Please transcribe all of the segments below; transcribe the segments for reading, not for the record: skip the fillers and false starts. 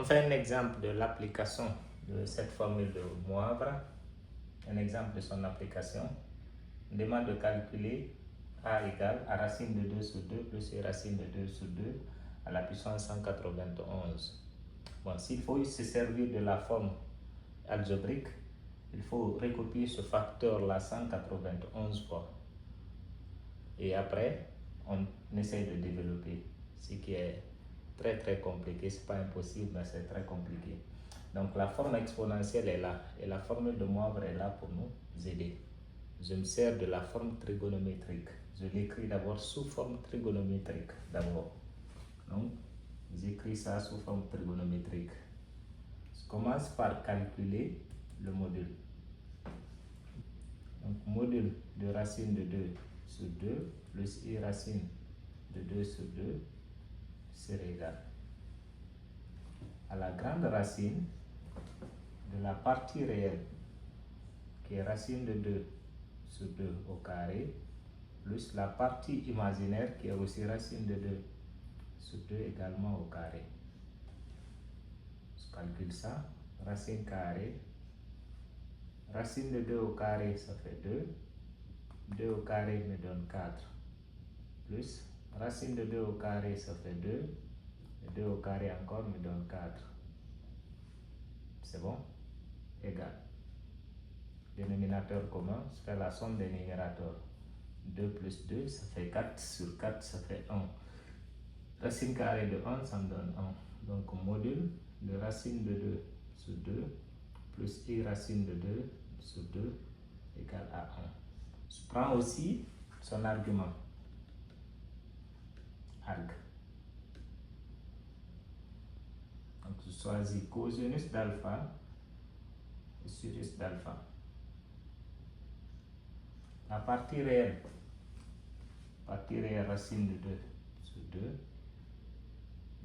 On fait un exemple de l'application de cette formule de Moivre, un exemple de son application. On demande de calculer A égale à racine de 2 sur 2 plus racine de 2 sur 2 à la puissance 191. Bon, s'il faut se servir de la forme algébrique, il faut recopier ce facteur-là 191 fois. Et après, on essaie de développer, ce qui est très compliqué. Ce n'est pas impossible, mais c'est très compliqué. Donc la forme exponentielle est là et la formule de Moivre est là pour nous aider. Je me sers de la forme trigonométrique. Je l'écris d'abord sous forme trigonométrique. D'abord. Donc, j'écris ça sous forme trigonométrique. Je commence par calculer le module. Donc, module de racine de 2 sur 2 plus i racine de 2 sur 2 sera égal à la grande racine de la partie réelle qui est racine de 2 sur 2 au carré plus la partie imaginaire qui est aussi racine de 2 sur 2 également au carré. Je calcule ça, racine carrée, racine de 2 au carré ça fait 2, 2 au carré me donne 4, plus racine de 2 au carré ça fait 2, et 2 au carré encore me donne 4. C'est bon? Égal. Dénominateur commun, je fais la somme des numérateurs. 2 plus 2, ça fait 4, sur 4, ça fait 1. Racine carrée de 1, ça me donne 1. Donc, module de racine de 2 sur 2 plus i racine de 2 sur 2 égale à 1. Je prends aussi son argument. Arg. Donc, je choisis cosinus d'alpha et sinus d'alpha. La partie réelle racine de 2 sur 2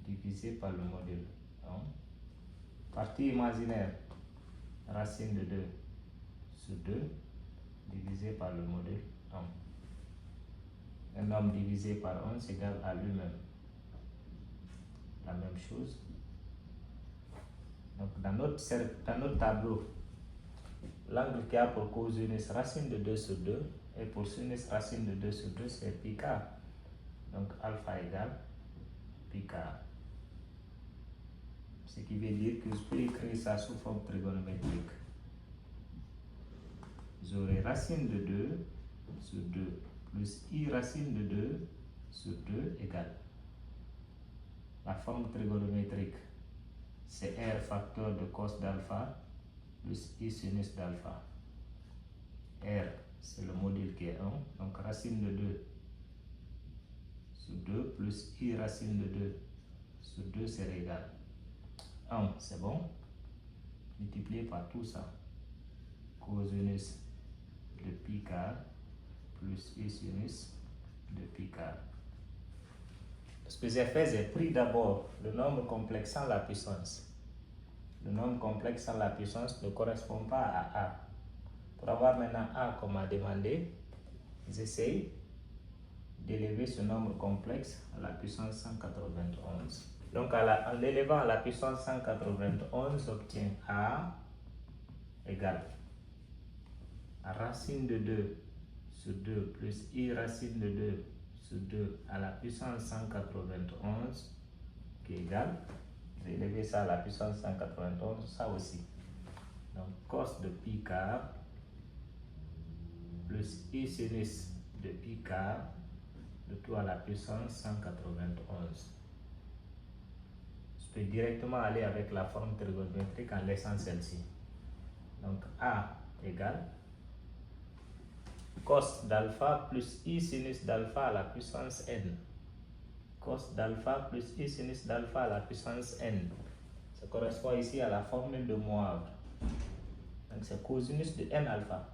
divisé par le module 1. Partie imaginaire racine de 2 sur 2 divisé par le module 1. Un nombre divisé par 1 c'est égal à lui-même. La même chose. Donc dans notre tableau, l'angle qui a pour cosinus racine de 2 sur 2 et pour sinus racine de 2 sur 2 c'est pi k. Donc alpha égale pi k. Ce qui veut dire que je peux écrire ça sous forme trigonométrique. J'aurai racine de 2 sur 2 plus i racine de 2 sur 2 égale. La forme trigonométrique, c'est r facteur de cos d'alpha plus i sinus d'alpha. R, c'est le module qui est 1, donc racine de 2 sur 2 plus i racine de 2 sur 2 c'est égal. 1, c'est bon. Multiplié par tout ça. Cosinus de pi k plus i sinus de pi k. Ce que j'ai fait, j'ai pris d'abord le nombre complexe sans la puissance. Le nombre complexe sans la puissance ne correspond pas à A. Pour avoir maintenant A comme m'a demandé, j'essaye d'élever ce nombre complexe à la puissance 191. Donc en l'élevant à la puissance 191, j'obtiens A égale à racine de 2 sur 2 plus i racine de 2 sur 2 à la puissance 191 qui est égal, j'ai élevé ça à la puissance 191, ça aussi. Donc cos de pi k plus i sinus de pi k, le tout à la puissance 191. Je peux directement aller avec la forme trigonométrique en laissant celle-ci. Donc A égale cos d'alpha plus i sinus d'alpha à la puissance n. Cos d'alpha plus i sinus d'alpha à la puissance n. Ça correspond ici à la formule de Moivre. Donc c'est cosinus de n alpha.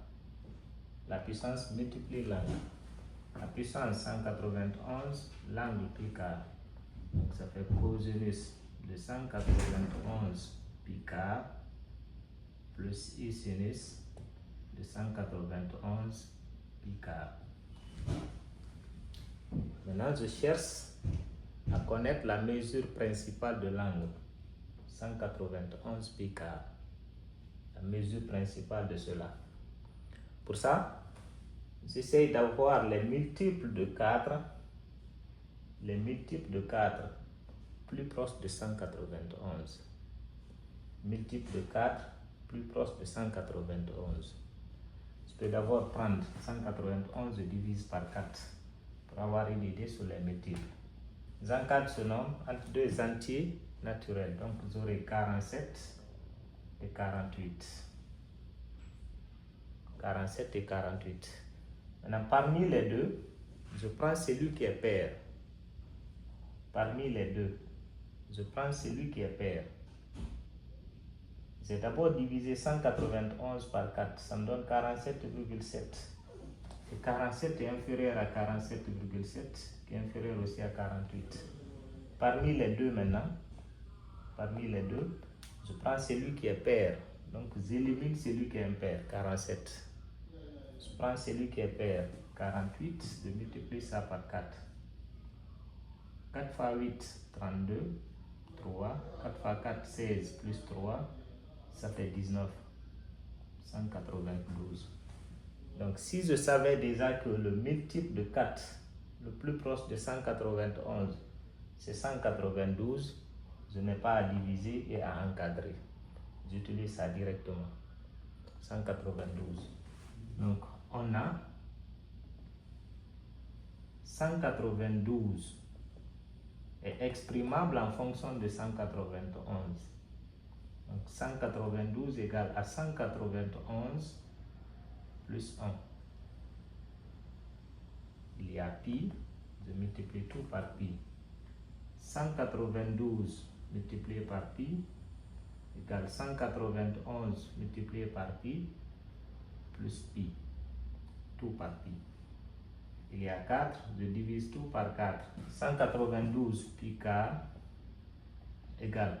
La puissance multiplie l'angle. La puissance 191, l'angle pi k. Donc ça fait cosinus de 191 pi k plus i sinus de 191 pi k. Maintenant, je cherche à connaître la mesure principale de l'angle. 191 pi quart. La mesure principale de cela. Pour ça, j'essaie d'avoir les multiples de 4. Les multiples de 4 plus proches de 191. Multiple de 4 plus proche de 191. Je peux d'abord prendre 191 et divise par 4 pour avoir une idée sur les multiples. 104 se nomme entre deux entiers naturels. Donc vous aurez 47 et 48. 47 et 48. Maintenant, parmi les deux, je prends celui qui est pair. Parmi les deux, je prends celui qui est pair. J'ai d'abord divisé 191 par 4, ça me donne 47,7. Et 47 est inférieur à 47,7, qui est inférieur aussi à 48. Parmi les deux maintenant, je prends celui qui est pair. Donc j'élimine celui qui est impair, 47. Je prends celui qui est pair, 48, je multiplie ça par 4. 4 fois 8, 32, 3. 4 fois 4, 16, plus 3. Ça fait 19, 192. Donc si je savais déjà que le multiple de 4, le plus proche de 191, c'est 192, je n'ai pas à diviser et à encadrer. J'utilise ça directement. 192. Donc on a 192 est exprimable en fonction de 191. Donc 192 égale à 191 plus 1. Il y a pi, je multiplie tout par pi. 192 multiplié par pi égale 191 multiplié par pi plus pi. Tout par pi. Il y a 4, je divise tout par 4. 192 pi quart égale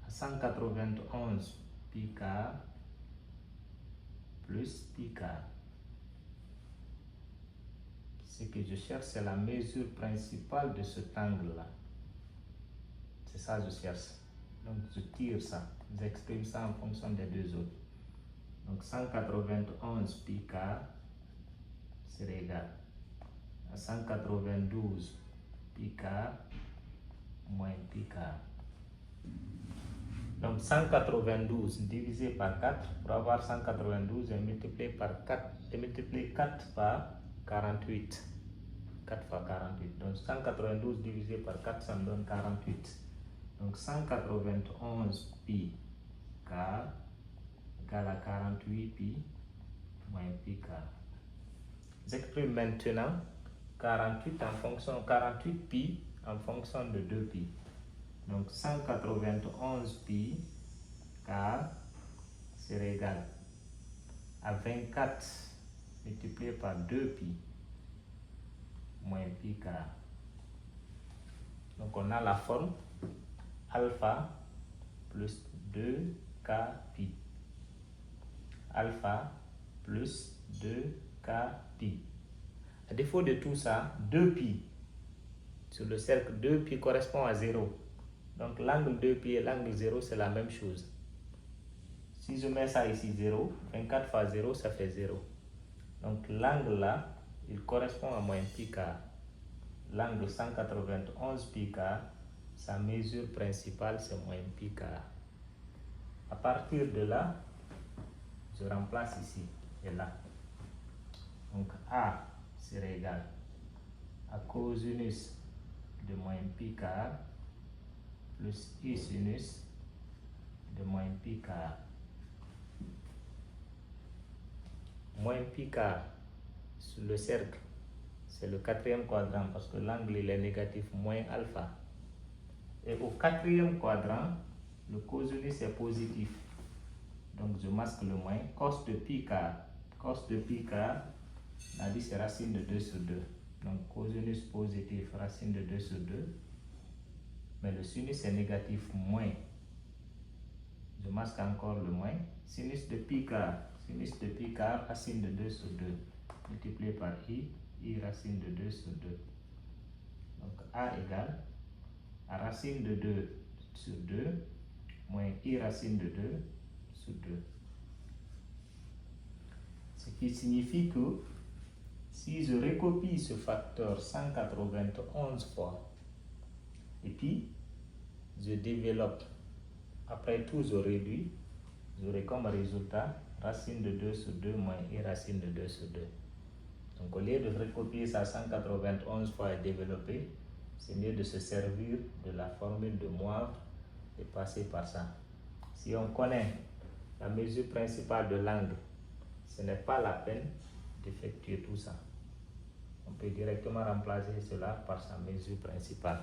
191 pi quart plus pi quart. Ce que je cherche, c'est la mesure principale de cet angle-là. C'est ça que je cherche. Donc je tire ça. J'exprime ça en fonction des deux autres. Donc 191 pi quart serait égal à 192 pi quart moins pi quart. Donc 192 divisé par 4, pour avoir 192, et multiplié par 4, et multiplier 4 par 48. 4 fois 48. Donc 192 divisé par 4, ça me donne 48. Donc 191 pi quart égale à 48 pi moins pi quart. J'exprime maintenant 48 pi en fonction de 2 pi. Donc 191 pi quart serait égal à 24 multiplié par 2 pi moins pi quart. Donc on a la forme alpha plus 2k pi. Alpha plus 2k pi. À défaut de tout ça, 2 pi sur le cercle 2 pi correspond à 0. Donc l'angle 2 pi et l'angle 0 c'est la même chose. Si je mets ça ici 0, 24 fois 0 ça fait 0. Donc l'angle là, il correspond à moins pi quart. L'angle 191 pi quart, sa mesure principale c'est moins pi quart. À partir de là, je remplace ici et là. Donc A serait égal à cosinus de moins pi quart plus I sinus de moins pi quart. Moins pi quart sur le cercle, c'est le quatrième quadrant parce que l'angle il est négatif, moins alpha. Et au quatrième quadrant, le cosinus est positif. Donc je masque le moins. Cos de pi quart. Cos de pi quart, on a dit c'est racine de 2 sur 2. Donc cosinus positif, racine de 2 sur 2. Mais le sinus est négatif, moins. Je masque encore le moins. Sinus de pi quart. Sinus de pi quart, racine de 2 sur 2. Multiplié par I racine de 2 sur 2. Donc A égale à racine de 2 sur 2 moins I racine de 2 sur 2. Ce qui signifie que si je recopie ce facteur 191 fois et puis je développe, après tout je réduis, j'aurai comme résultat racine de 2 sur 2 moins I racine de 2 sur 2. Donc au lieu de recopier ça 191 fois et développer, c'est mieux de se servir de la formule de Moivre et passer par ça. Si on connaît la mesure principale de l'angle, ce n'est pas la peine d'effectuer tout ça. On peut directement remplacer cela par sa mesure principale.